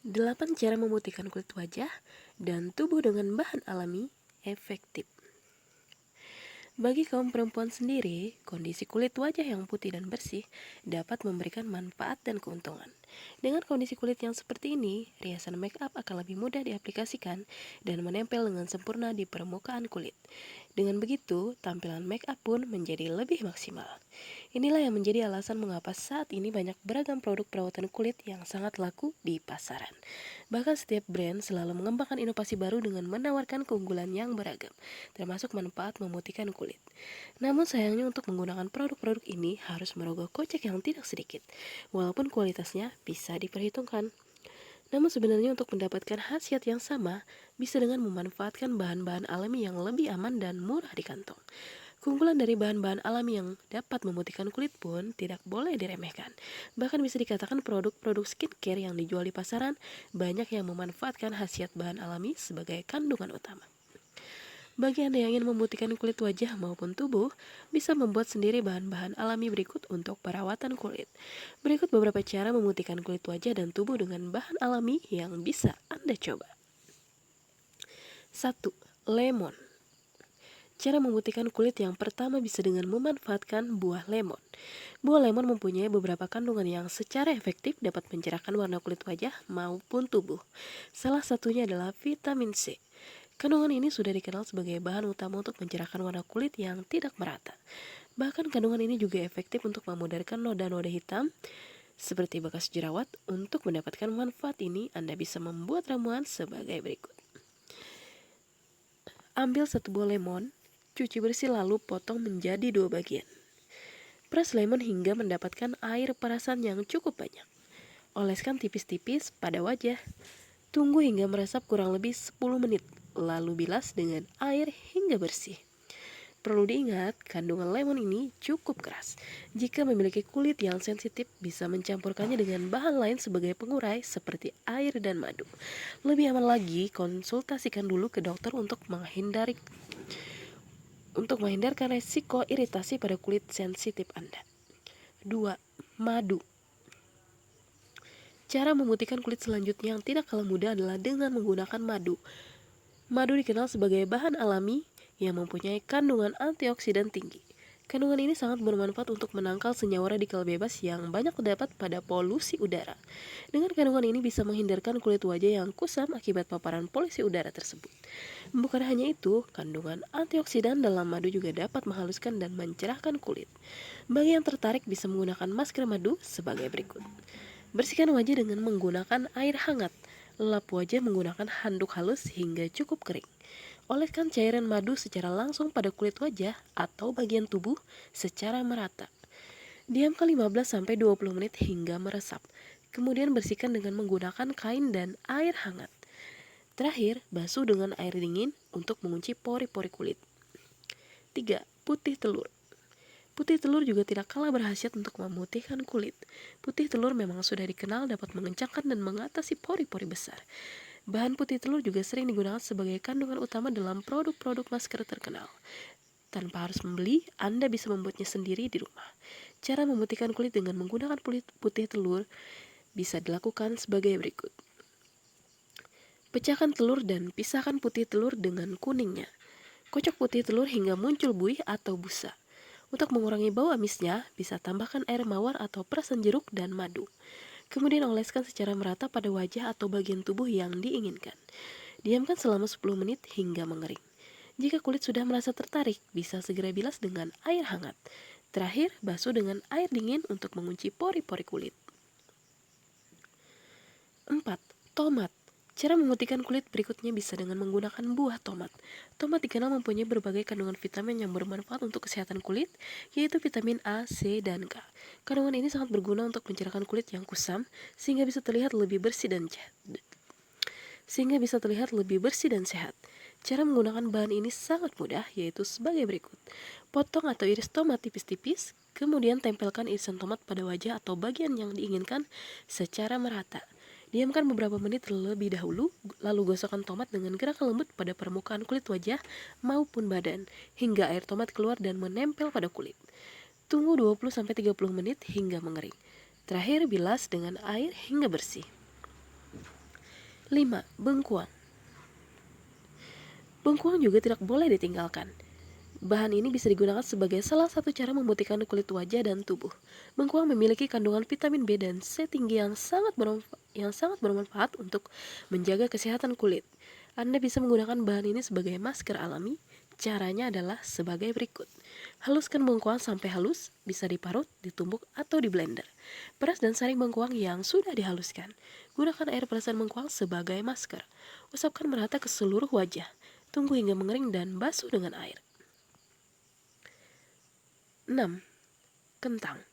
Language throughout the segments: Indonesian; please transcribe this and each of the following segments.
8 cara memutihkan kulit wajah dan tubuh dengan bahan alami efektif. Bagi kaum perempuan sendiri, kondisi kulit wajah yang putih dan bersih dapat memberikan manfaat dan keuntungan. Dengan kondisi kulit yang seperti ini, riasan make up akan lebih mudah diaplikasikan dan menempel dengan sempurna di permukaan kulit. Dengan begitu, tampilan make up pun menjadi lebih maksimal. Inilah yang menjadi alasan mengapa saat ini banyak beragam produk perawatan kulit yang sangat laku di pasaran. Bahkan setiap brand selalu mengembangkan inovasi baru dengan menawarkan keunggulan yang beragam, termasuk manfaat memutihkan kulit. Namun sayangnya untuk menggunakan produk-produk ini harus merogoh kocek yang tidak sedikit, walaupun kualitasnya bisa diperhitungkan. Namun sebenarnya untuk mendapatkan khasiat yang sama, bisa dengan memanfaatkan bahan-bahan alami yang lebih aman dan murah di kantong. Keunggulan dari bahan-bahan alami yang dapat memutihkan kulit pun tidak boleh diremehkan. Bahkan bisa dikatakan produk-produk skincare yang dijual di pasaran banyak yang memanfaatkan khasiat bahan alami sebagai kandungan utama. Bagi Anda yang ingin memutihkan kulit wajah maupun tubuh, bisa membuat sendiri bahan-bahan alami berikut untuk perawatan kulit. Berikut beberapa cara memutihkan kulit wajah dan tubuh dengan bahan alami yang bisa Anda coba. 1. Lemon. Cara memutihkan kulit yang pertama bisa dengan memanfaatkan buah lemon. Buah lemon mempunyai beberapa kandungan yang secara efektif dapat mencerahkan warna kulit wajah maupun tubuh. Salah satunya adalah vitamin C. Kandungan ini sudah dikenal sebagai bahan utama untuk mencerahkan warna kulit yang tidak merata. Bahkan kandungan ini juga efektif untuk memudarkan noda-noda hitam seperti bekas jerawat. Untuk mendapatkan manfaat ini, Anda bisa membuat ramuan sebagai berikut. Ambil 1 buah lemon, cuci bersih lalu potong menjadi 2 bagian. Peras lemon hingga mendapatkan air perasan yang cukup banyak. Oleskan tipis-tipis pada wajah. Tunggu hingga meresap kurang lebih 10 menit, lalu bilas dengan air hingga bersih. Perlu diingat, kandungan lemon ini cukup keras. Jika memiliki kulit yang sensitif, bisa mencampurkannya dengan bahan lain sebagai pengurai seperti air dan madu. Lebih aman lagi, konsultasikan dulu ke dokter untuk menghindarkan resiko iritasi pada kulit sensitif Anda. 2. Madu. Cara memutihkan kulit selanjutnya yang tidak kalah mudah adalah dengan menggunakan madu. Madu dikenal sebagai bahan alami yang mempunyai kandungan antioksidan tinggi. Kandungan ini sangat bermanfaat untuk menangkal senyawa radikal bebas yang banyak terdapat pada polusi udara. Dengan kandungan ini bisa menghindarkan kulit wajah yang kusam akibat paparan polusi udara tersebut. Bukan hanya itu, kandungan antioksidan dalam madu juga dapat menghaluskan dan mencerahkan kulit. Bagi yang tertarik bisa menggunakan masker madu sebagai berikut. Bersihkan wajah dengan menggunakan air hangat. Lap wajah menggunakan handuk halus hingga cukup kering. Oleskan cairan madu secara langsung pada kulit wajah atau bagian tubuh secara merata. Diamkan 15-20 menit hingga meresap. Kemudian bersihkan dengan menggunakan kain dan air hangat. Terakhir, basuh dengan air dingin untuk mengunci pori-pori kulit. 3. Putih telur. Putih telur juga tidak kalah berkhasiat untuk memutihkan kulit. Putih telur memang sudah dikenal dapat mengencangkan dan mengatasi pori-pori besar. Bahan putih telur juga sering digunakan sebagai kandungan utama dalam produk-produk masker terkenal. Tanpa harus membeli, Anda bisa membuatnya sendiri di rumah. Cara memutihkan kulit dengan menggunakan putih telur bisa dilakukan sebagai berikut. Pecahkan telur dan pisahkan putih telur dengan kuningnya. Kocok putih telur hingga muncul buih atau busa. Untuk mengurangi bau amisnya, bisa tambahkan air mawar atau perasan jeruk dan madu. Kemudian oleskan secara merata pada wajah atau bagian tubuh yang diinginkan. Diamkan selama 10 menit hingga mengering. Jika kulit sudah merasa tertarik, bisa segera bilas dengan air hangat. Terakhir, basuh dengan air dingin untuk mengunci pori-pori kulit. 4. Tomat. Cara memutihkan kulit berikutnya bisa dengan menggunakan buah tomat. Tomat dikenal mempunyai berbagai kandungan vitamin yang bermanfaat untuk kesehatan kulit, yaitu vitamin A, C, dan K. Kandungan ini sangat berguna untuk mencerahkan kulit yang kusam, sehingga bisa terlihat lebih bersih dan sehat. Cara menggunakan bahan ini sangat mudah, yaitu sebagai berikut. Potong atau iris tomat tipis-tipis, kemudian tempelkan irisan tomat pada wajah atau bagian yang diinginkan secara merata. Diamkan beberapa menit terlebih dahulu, lalu gosokkan tomat dengan gerakan lembut pada permukaan kulit wajah maupun badan, hingga air tomat keluar dan menempel pada kulit. Tunggu 20-30 menit hingga mengering. Terakhir, bilas dengan air hingga bersih. 5. Bengkuang. Bengkuang juga tidak boleh ditinggalkan. Bahan ini bisa digunakan sebagai salah satu cara memutihkan kulit wajah dan tubuh. Bengkuang memiliki kandungan vitamin B dan C tinggi yang sangat bermanfaat untuk menjaga kesehatan kulit. Anda bisa menggunakan bahan ini sebagai masker alami. Caranya adalah sebagai berikut. Haluskan bengkuang sampai halus, bisa diparut, ditumbuk, atau di blender. Peras dan saring bengkuang yang sudah dihaluskan. Gunakan air perasan bengkuang sebagai masker. Usapkan merata ke seluruh wajah. Tunggu hingga mengering dan basuh dengan air. 6. Kentang.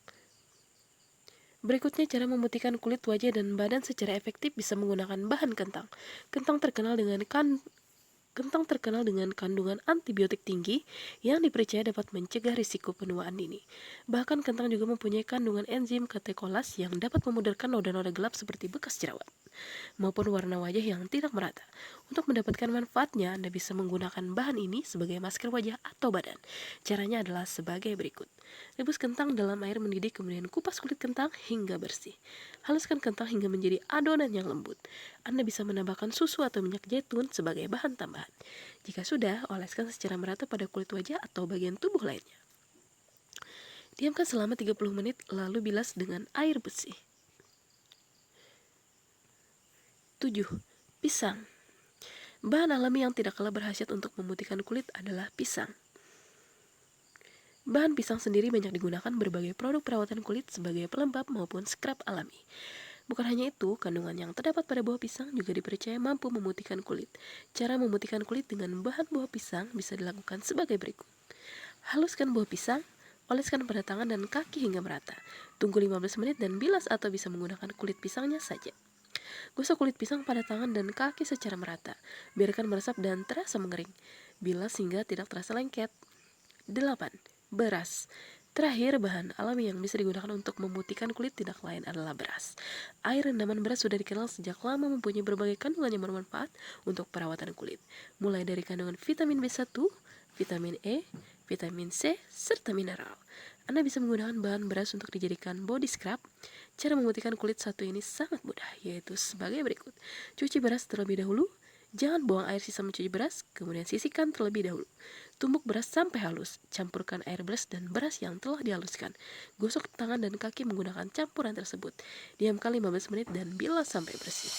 Berikutnya cara memutihkan kulit wajah dan badan secara efektif bisa menggunakan bahan kentang. Kentang terkenal dengan kandungan antibiotik tinggi yang dipercaya dapat mencegah risiko penuaan dini. Bahkan kentang juga mempunyai kandungan enzim katekolase yang dapat memudarkan noda-noda gelap seperti bekas jerawat maupun warna wajah yang tidak merata. Untuk mendapatkan manfaatnya, Anda bisa menggunakan bahan ini sebagai masker wajah atau badan. Caranya adalah sebagai berikut. Rebus kentang dalam air mendidih, kemudian kupas kulit kentang hingga bersih. Haluskan kentang hingga menjadi adonan yang lembut. Anda bisa menambahkan susu atau minyak zaitun sebagai bahan tambahan. Jika sudah, oleskan secara merata pada kulit wajah atau bagian tubuh lainnya. Diamkan selama 30 menit, lalu bilas dengan air bersih. 7. Pisang. Bahan alami yang tidak kalah berkhasiat untuk memutihkan kulit adalah pisang. Bahan pisang sendiri banyak digunakan berbagai produk perawatan kulit sebagai pelembab maupun scrub alami. Bukan hanya itu, kandungan yang terdapat pada buah pisang juga dipercaya mampu memutihkan kulit. Cara memutihkan kulit dengan bahan buah pisang bisa dilakukan sebagai berikut. Haluskan buah pisang, oleskan pada tangan dan kaki hingga merata. Tunggu 15 menit dan bilas atau bisa menggunakan kulit pisangnya saja. Gosok kulit pisang pada tangan dan kaki secara merata. Biarkan meresap dan terasa mengering. Bilas hingga tidak terasa lengket. 8. Beras. Terakhir, bahan alami yang bisa digunakan untuk memutihkan kulit tidak lain adalah beras. Air rendaman beras sudah dikenal sejak lama mempunyai berbagai kandungan yang bermanfaat untuk perawatan kulit. Mulai dari kandungan vitamin B1, vitamin E, vitamin C, serta mineral. Anda bisa menggunakan bahan beras untuk dijadikan body scrub. Cara memutihkan kulit satu ini sangat mudah, yaitu sebagai berikut. Cuci beras terlebih dahulu. Jangan buang air sisa mencuci beras, kemudian sisihkan terlebih dahulu. Tumbuk beras sampai halus. Campurkan air beras dan beras yang telah dihaluskan. Gosok tangan dan kaki menggunakan campuran tersebut. Diamkan 15 menit dan bilas sampai bersih.